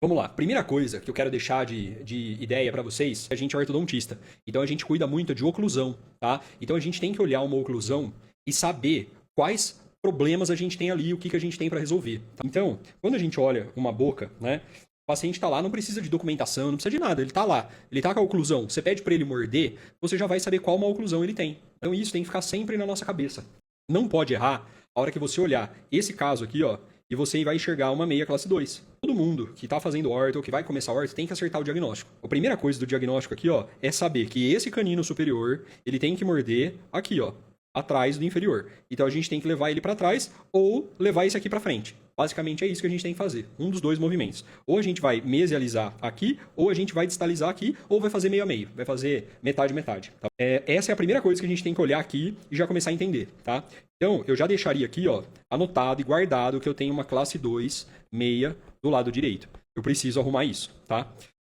Vamos lá. Primeira coisa que eu quero deixar de ideia para vocês, a gente é ortodontista. Então a gente cuida muito de oclusão, tá? Então a gente tem que olhar uma oclusão e saber quais problemas a gente tem ali, o que a gente tem para resolver. Tá? Então, quando a gente olha uma boca, né? O paciente está lá, não precisa de documentação, não precisa de nada. Ele está lá, ele está com a oclusão. Você pede para ele morder, você já vai saber qual uma oclusão ele tem. Então isso tem que ficar sempre na nossa cabeça. Não pode errar a hora que você olhar esse caso aqui, ó, e você vai enxergar uma meia classe 2. Todo mundo que está fazendo orto ou que vai começar orto tem que acertar o diagnóstico. A primeira coisa do diagnóstico aqui, ó, é saber que esse canino superior, ele tem que morder aqui, ó, atrás do inferior. Então a gente tem que levar ele para trás ou levar esse aqui para frente. Basicamente é isso que a gente tem que fazer. Um dos dois movimentos. Ou a gente vai mesializar aqui, ou a gente vai distalizar aqui, ou vai fazer meio a meio. Vai fazer metade, metade. Tá? Essa é a primeira coisa que a gente tem que olhar aqui e já começar a entender, tá? Então, eu já deixaria aqui, ó, anotado e guardado que eu tenho uma classe 2, meia, do lado direito. Eu preciso arrumar isso, tá?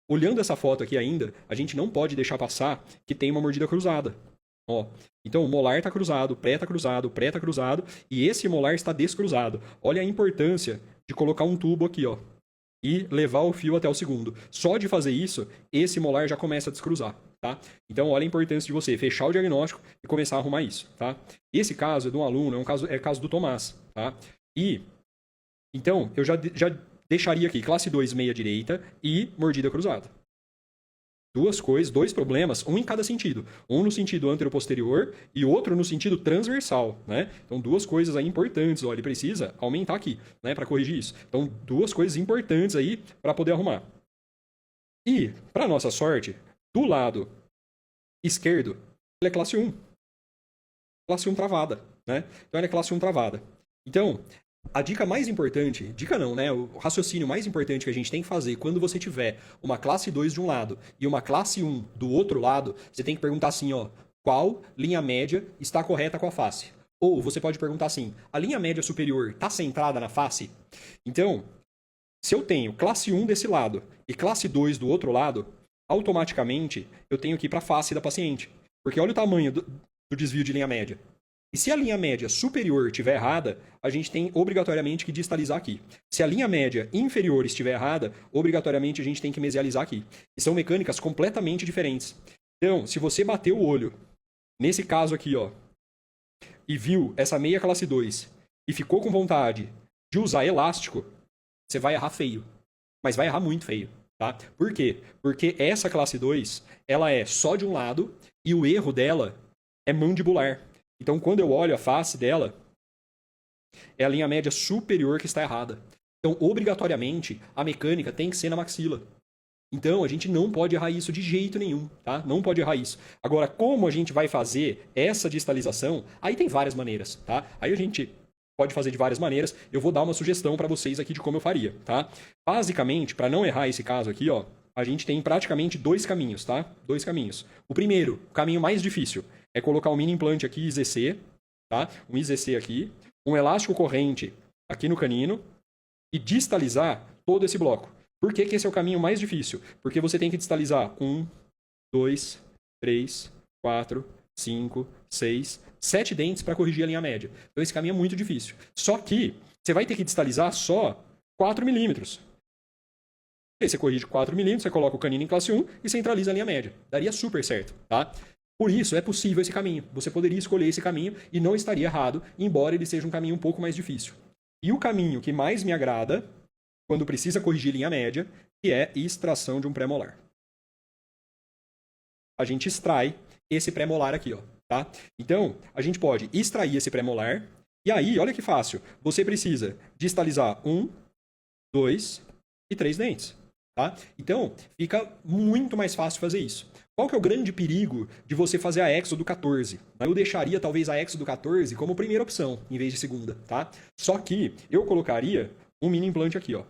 Olhando essa foto aqui ainda, a gente não pode deixar passar que tem uma mordida cruzada. Ó, então o molar está cruzado, o pré está cruzado e esse molar está descruzado. Olha a importância de colocar um tubo aqui, ó, e levar o fio até o segundo. Só de fazer isso, esse molar já começa a descruzar, tá? Então olha a importância de você fechar o diagnóstico e começar a arrumar isso, tá? Esse caso é de um aluno, é caso do Tomás, tá? E então eu já deixaria aqui classe 2 meia direita e mordida cruzada. Duas coisas, dois problemas, um em cada sentido. Um no sentido anteroposterior e outro no sentido transversal, né? Então, duas coisas aí importantes. Ó, ele precisa aumentar aqui, né, para corrigir isso. Então, duas coisas importantes aí para poder arrumar. E, para nossa sorte, do lado esquerdo, ele é classe 1. Classe 1 travada, né? Então, ele é classe 1 travada. Então, a dica mais importante, dica não, né? O raciocínio mais importante que a gente tem que fazer quando você tiver uma classe 2 de um lado e uma classe 1 do outro lado, você tem que perguntar assim, ó, qual linha média está correta com a face? Ou você pode perguntar assim, a linha média superior está centrada na face? Então, se eu tenho classe 1 desse lado e classe 2 do outro lado, automaticamente eu tenho que ir para a face da paciente. Porque olha o tamanho do desvio de linha média. E se a linha média superior estiver errada, a gente tem obrigatoriamente que distalizar aqui. Se a linha média inferior estiver errada, obrigatoriamente a gente tem que mesializar aqui. E são mecânicas completamente diferentes. Então, se você bater o olho, nesse caso aqui, ó, e viu essa meia classe 2 e ficou com vontade de usar elástico, você vai errar feio. Mas vai errar muito feio, tá? Por quê? Porque essa classe 2, ela é só de um lado e o erro dela é mandibular. Então, quando eu olho a face dela, é a linha média superior que está errada. Então, obrigatoriamente, a mecânica tem que ser na maxila. Então, a gente não pode errar isso de jeito nenhum, tá? Não pode errar isso. Agora, como a gente vai fazer essa distalização? Aí tem várias maneiras, tá? Aí a gente pode fazer de várias maneiras. Eu vou dar uma sugestão para vocês aqui de como eu faria, tá? Basicamente, para não errar esse caso aqui, ó, a gente tem praticamente dois caminhos, tá? Dois caminhos. O primeiro, o caminho mais difícil, é colocar um mini implante aqui, IZC, tá? Um IZC aqui, um elástico corrente aqui no canino e distalizar todo esse bloco. Por que esse é o caminho mais difícil? Porque você tem que distalizar 1, 2, 3, 4, 5, 6, 7 dentes para corrigir a linha média. Então esse caminho é muito difícil. Só que você vai ter que distalizar só 4 milímetros. Aí você corrige 4 milímetros, você coloca o canino em classe 1 e centraliza a linha média. Daria super certo, tá? Por isso, é possível esse caminho. Você poderia escolher esse caminho e não estaria errado, embora ele seja um caminho um pouco mais difícil. E o caminho que mais me agrada, quando precisa corrigir linha média, que é extração de um pré-molar. A gente extrai esse pré-molar aqui, ó, tá? Então, a gente pode extrair esse pré-molar, e aí, olha que fácil, você precisa distalizar 1, 2 e 3 dentes, tá? Então, fica muito mais fácil fazer isso. Qual que é o grande perigo de você fazer a Éxodo 14? Eu deixaria talvez a Éxodo 14 como primeira opção, em vez de segunda, tá? Só que eu colocaria um mini implante aqui, ó.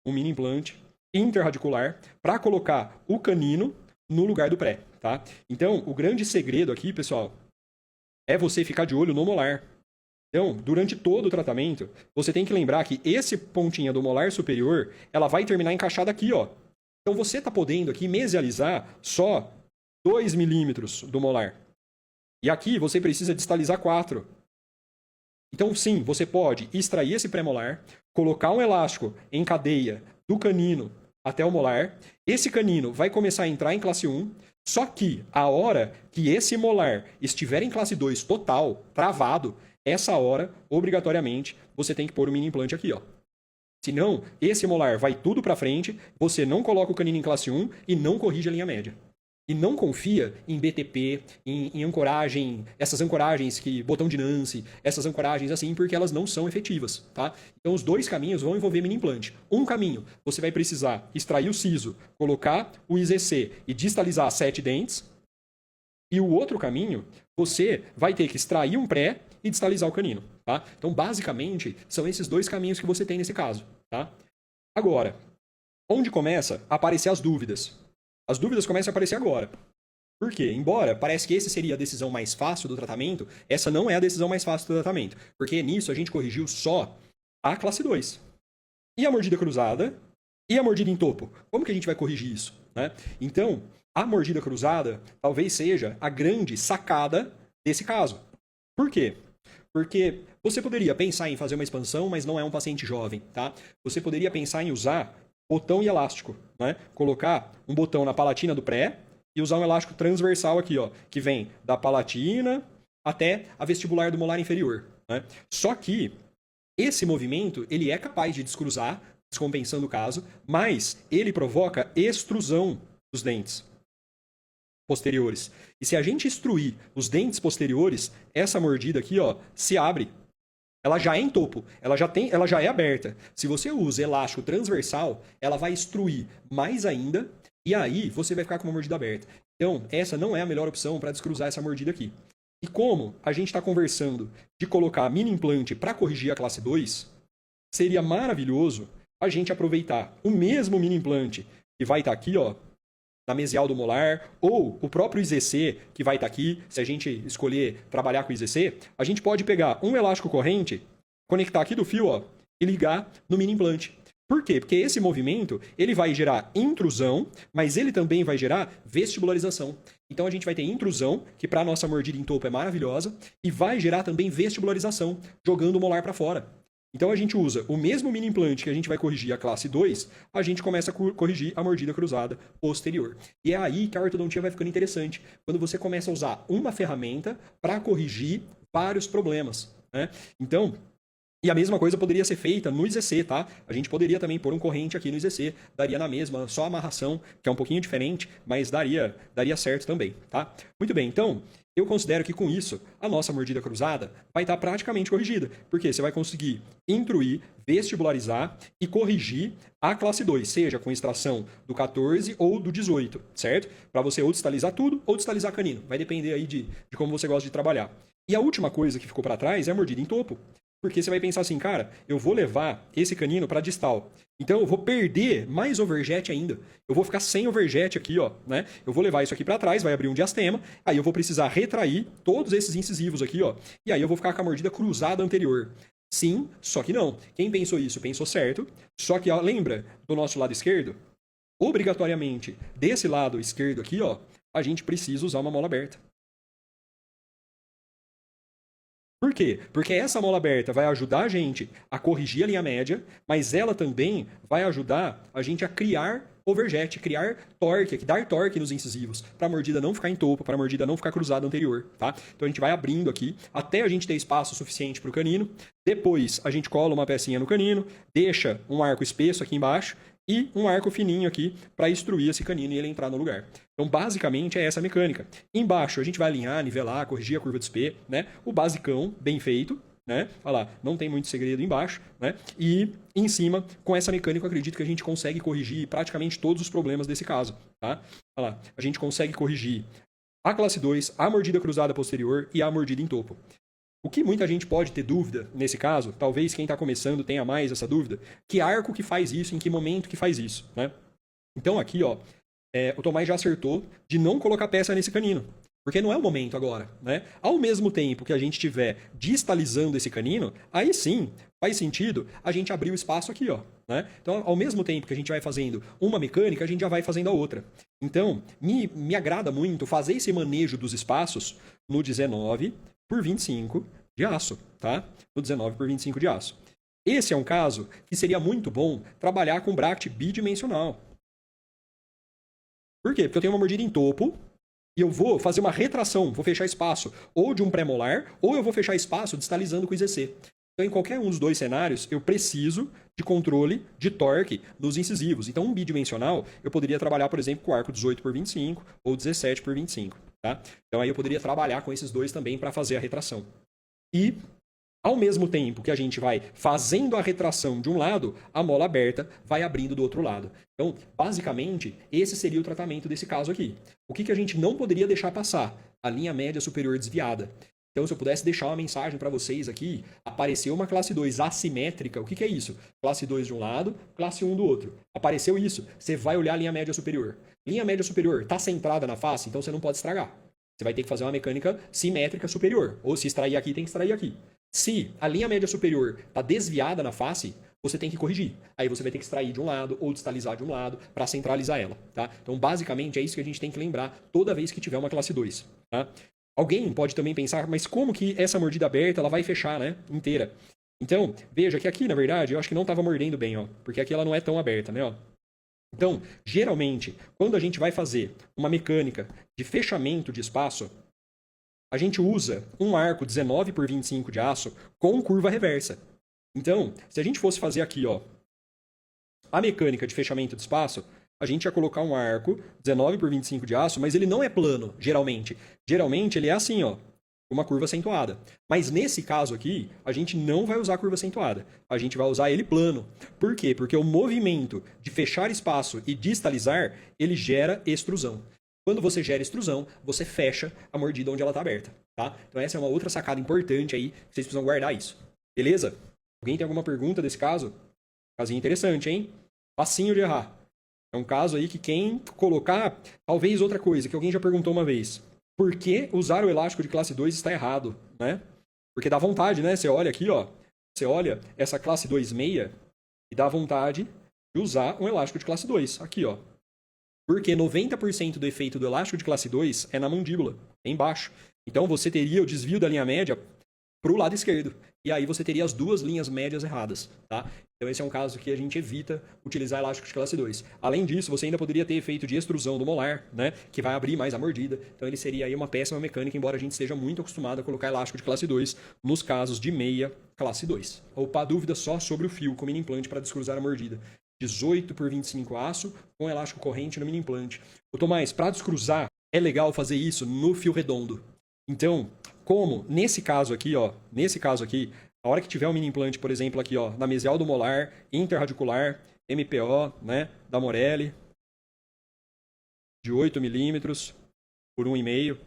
Um mini implante interradicular para colocar o canino no lugar do pré, tá? Então, o grande segredo aqui, pessoal, é você ficar de olho no molar. Então, durante todo o tratamento, você tem que lembrar que esse pontinha do molar superior, ela vai terminar encaixada aqui, ó. Então, você está podendo aqui mesializar só 2 milímetros do molar. E aqui você precisa distalizar 4. Então, sim, você pode extrair esse pré-molar, colocar um elástico em cadeia do canino até o molar. Esse canino vai começar a entrar em classe 1, só que a hora que esse molar estiver em classe 2 total, travado, essa hora, obrigatoriamente, você tem que pôr o mini implante aqui, ó. Senão, esse molar vai tudo para frente, você não coloca o canino em classe 1 e não corrige a linha média. E não confia em BTP, em ancoragem, essas ancoragens que botão de Nance, essas ancoragens assim, porque elas não são efetivas, tá? Então os dois caminhos vão envolver mini implante. Um caminho, você vai precisar extrair o siso, colocar o IZC e distalizar 7 dentes. E o outro caminho, você vai ter que extrair um pré e distalizar o canino, tá? Então basicamente são esses dois caminhos que você tem nesse caso, tá? Agora, onde começa a aparecer as dúvidas? As dúvidas começam a aparecer agora. Por quê? Embora parece que essa seria a decisão mais fácil do tratamento, essa não é a decisão mais fácil do tratamento. Porque nisso a gente corrigiu só a classe 2. E a mordida cruzada? E a mordida em topo? Como que a gente vai corrigir isso, né? Então, a mordida cruzada talvez seja a grande sacada desse caso. Por quê? Porque você poderia pensar em fazer uma expansão, mas não é um paciente jovem, tá? Você poderia pensar em usar botão e elástico, né? Colocar um botão na palatina do pré e usar um elástico transversal aqui, ó, que vem da palatina até a vestibular do molar inferior, né? Só que esse movimento, ele é capaz de descruzar, descompensando o caso, mas ele provoca extrusão dos dentes posteriores. E se a gente extruir os dentes posteriores, essa mordida aqui, ó, se abre. Ela já é em topo, ela já é aberta. Se você usa elástico transversal, ela vai extruir mais ainda, e aí você vai ficar com uma mordida aberta. Então, essa não é a melhor opção para descruzar essa mordida aqui. E como a gente está conversando de colocar mini implante para corrigir a classe 2, seria maravilhoso a gente aproveitar o mesmo mini implante que vai estar aqui, ó, na mesial do molar, ou o próprio IZC, que vai estar aqui, se a gente escolher trabalhar com IZC, a gente pode pegar um elástico corrente, conectar aqui do fio, ó, e ligar no mini implante. Por quê? Porque esse movimento, ele vai gerar intrusão, mas ele também vai gerar vestibularização. Então a gente vai ter intrusão, que para a nossa mordida em topo é maravilhosa, e vai gerar também vestibularização, jogando o molar para fora. Então a gente usa o mesmo mini implante que a gente vai corrigir a classe 2, a gente começa a corrigir a mordida cruzada posterior. E é aí que a ortodontia vai ficando interessante, quando você começa a usar uma ferramenta para corrigir vários problemas, né? Então, e a mesma coisa poderia ser feita no IZC, tá? A gente poderia também pôr um corrente aqui no IZC, daria na mesma, só amarração, que é um pouquinho diferente, mas daria certo também, tá? Muito bem, então, eu considero que com isso, a nossa mordida cruzada vai estar praticamente corrigida, porque você vai conseguir intruir, vestibularizar e corrigir a classe 2, seja com extração do 14 ou do 18, certo? Para você ou distalizar tudo ou distalizar canino, vai depender aí de como você gosta de trabalhar. E a última coisa que ficou para trás é a mordida em topo. Porque você vai pensar assim, cara, eu vou levar esse canino para distal. Então eu vou perder mais overjet ainda. Eu vou ficar sem overjet aqui, ó, né? Eu vou levar isso aqui para trás, vai abrir um diastema, aí eu vou precisar retrair todos esses incisivos aqui, ó. E aí eu vou ficar com a mordida cruzada anterior. Sim, só que não. Quem pensou isso, pensou certo. Só que, ó, lembra do nosso lado esquerdo? Obrigatoriamente, desse lado esquerdo aqui, ó, a gente precisa usar uma mola aberta. Por quê? Porque essa mola aberta vai ajudar a gente a corrigir a linha média, mas ela também vai ajudar a gente a criar overjet, criar torque, dar torque nos incisivos, para a mordida não ficar em topo, para a mordida não ficar cruzada anterior, tá? Então a gente vai abrindo aqui até a gente ter espaço suficiente para o canino. Depois a gente cola uma pecinha no canino, deixa um arco espesso aqui embaixo e um arco fininho aqui para instruir esse canino e ele entrar no lugar. Então, basicamente, é essa a mecânica. Embaixo, a gente vai alinhar, nivelar, corrigir a curva de SP, né? O basicão, bem feito, né? Olha lá, não tem muito segredo embaixo, né? E em cima, com essa mecânica, eu acredito que a gente consegue corrigir praticamente todos os problemas desse caso, tá? Olha lá, a gente consegue corrigir a classe 2, a mordida cruzada posterior e a mordida em topo. O que muita gente pode ter dúvida nesse caso, talvez quem está começando tenha mais essa dúvida, que arco que faz isso, em que momento que faz isso, né? Então aqui, ó, o Tomás já acertou de não colocar peça nesse canino, porque não é o momento agora, né? Ao mesmo tempo que a gente estiver distalizando esse canino, aí sim faz sentido a gente abrir o espaço aqui, ó, né? Então, ao mesmo tempo que a gente vai fazendo uma mecânica, a gente já vai fazendo a outra. Então, me agrada muito fazer esse manejo dos espaços no 19 por 25 de aço, tá? No 19 por 25 de aço. Esse é um caso que seria muito bom trabalhar com bracket bidimensional. Por quê? Porque eu tenho uma mordida em topo e eu vou fazer uma retração, vou fechar espaço ou de um pré-molar, ou eu vou fechar espaço distalizando com o IZC. Então, em qualquer um dos dois cenários, eu preciso de controle de torque nos incisivos. Então, um bidimensional, eu poderia trabalhar, por exemplo, com o arco 18/25 ou 17/25. Tá? Então, aí eu poderia trabalhar com esses dois também para fazer a retração. E, ao mesmo tempo que a gente vai fazendo a retração de um lado, a mola aberta vai abrindo do outro lado. Então, basicamente, esse seria o tratamento desse caso aqui. O que a gente não poderia deixar passar? A linha média superior desviada. Então, se eu pudesse deixar uma mensagem para vocês aqui, apareceu uma classe 2 assimétrica, o que é isso? Classe 2 de um lado, classe 1 do outro. Apareceu isso, você vai olhar a linha média superior. Linha média superior está centrada na face, então você não pode estragar. Você vai ter que fazer uma mecânica simétrica superior. Ou se extrair aqui, tem que extrair aqui. Se a linha média superior está desviada na face, você tem que corrigir. Aí você vai ter que extrair de um lado ou distalizar de um lado para centralizar ela. Tá? Então, basicamente, é isso que a gente tem que lembrar toda vez que tiver uma classe 2. Tá? Alguém pode também pensar, mas como que essa mordida aberta ela vai fechar, né, inteira? Então, veja que aqui, na verdade, eu acho que não estava mordendo bem, ó, porque aqui ela não é tão aberta, né, ó. Então, geralmente, quando a gente vai fazer uma mecânica de fechamento de espaço, a gente usa um arco 19/25 de aço com curva reversa. Então, se a gente fosse fazer aqui, ó, a mecânica de fechamento de espaço, a gente ia colocar um arco 19/25 de aço, mas ele não é plano, geralmente. Geralmente ele é assim, ó, uma curva acentuada. Mas nesse caso aqui, a gente não vai usar curva acentuada. A gente vai usar ele plano. Por quê? Porque o movimento de fechar espaço e distalizar, ele gera extrusão. Quando você gera extrusão, você fecha a mordida onde ela está aberta, tá? Então essa é uma outra sacada importante aí, que vocês precisam guardar isso. Beleza? Alguém tem alguma pergunta desse caso? Casinho interessante, hein? Facinho de errar. É um caso aí que quem colocar, talvez outra coisa, que alguém já perguntou uma vez. Por que usar o elástico de classe 2 está errado, né? Porque dá vontade, né? Você olha aqui, ó. Você olha essa classe 2 meia e dá vontade de usar um elástico de classe 2. Aqui, ó. Porque 90% do efeito do elástico de classe 2 é na mandíbula, é embaixo. Então você teria o desvio da linha média para o lado esquerdo. E aí você teria as duas linhas médias erradas, tá? Então esse é um caso que a gente evita utilizar elástico de classe 2. Além disso, você ainda poderia ter efeito de extrusão do molar, né? Que vai abrir mais a mordida. Então ele seria aí uma péssima mecânica, embora a gente esteja muito acostumado a colocar elástico de classe 2 nos casos de meia classe 2. Opa, dúvida só sobre o fio com mini implante para descruzar a mordida. 18/25 aço com elástico corrente no mini implante. Ô Tomás, para descruzar, é legal fazer isso no fio redondo. Então, como nesse caso aqui, ó, a hora que tiver um mini implante, por exemplo, aqui, ó, na mesial do molar, interradicular, MPO, né, da Morelli, de 8 milímetros por 1,5.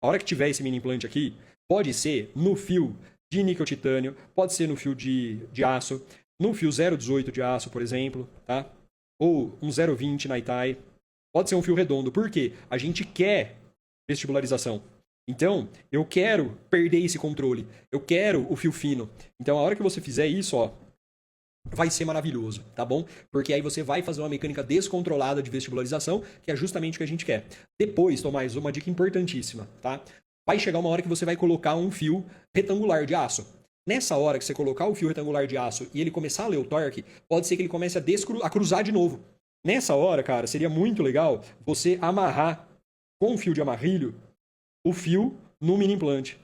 A hora que tiver esse mini implante aqui, pode ser no fio de níquel titânio, pode ser no fio de aço, no fio 0,18 de aço, por exemplo, tá? Ou um 0,20 na Itai. Pode ser um fio redondo, porque a gente quer vestibularização. Então, eu quero perder esse controle. Eu quero o fio fino. Então, a hora que você fizer isso, ó, vai ser maravilhoso, tá bom? Porque aí você vai fazer uma mecânica descontrolada de vestibularização, que é justamente o que a gente quer. Depois, Tomás, uma dica importantíssima, tá? Vai chegar uma hora que você vai colocar um fio retangular de aço. Nessa hora que você colocar o fio retangular de aço e ele começar a ler o torque, pode ser que ele comece a cruzar de novo. Nessa hora, cara, seria muito legal você amarrar com um fio de amarrilho o fio no mini implante,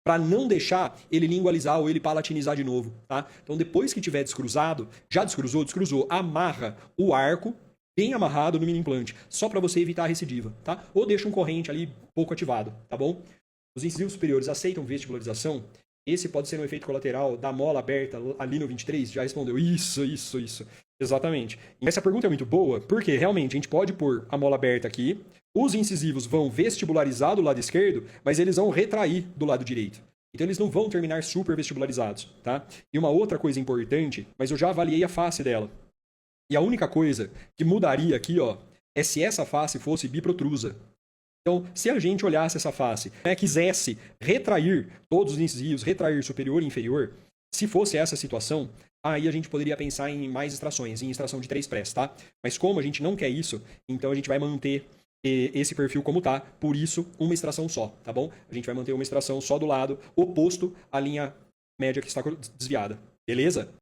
para não deixar ele lingualizar ou ele palatinizar de novo, tá? Então depois que tiver descruzado, já descruzou, amarra o arco bem amarrado no mini implante, só para você evitar a recidiva, tá? Ou deixa um corrente ali pouco ativado, tá bom? Os incisivos superiores aceitam vestibularização? Esse pode ser um efeito colateral da mola aberta ali no 23? Já respondeu. Isso. Exatamente. E essa pergunta é muito boa, porque realmente a gente pode pôr a mola aberta aqui, os incisivos vão vestibularizar do lado esquerdo, mas eles vão retrair do lado direito. Então eles não vão terminar super vestibularizados, tá? E uma outra coisa importante, mas eu já avaliei a face dela. E a única coisa que mudaria aqui, ó, é se essa face fosse biprotrusa. Então, se a gente olhasse essa face, né, quisesse retrair todos os incisivos, retrair superior e inferior, se fosse essa situação, aí a gente poderia pensar em mais extrações, em extração de 3 press, tá? Mas como a gente não quer isso, então a gente vai manter esse perfil como tá, por isso uma extração só, tá bom? A gente vai manter uma extração só do lado oposto à linha média que está desviada, beleza?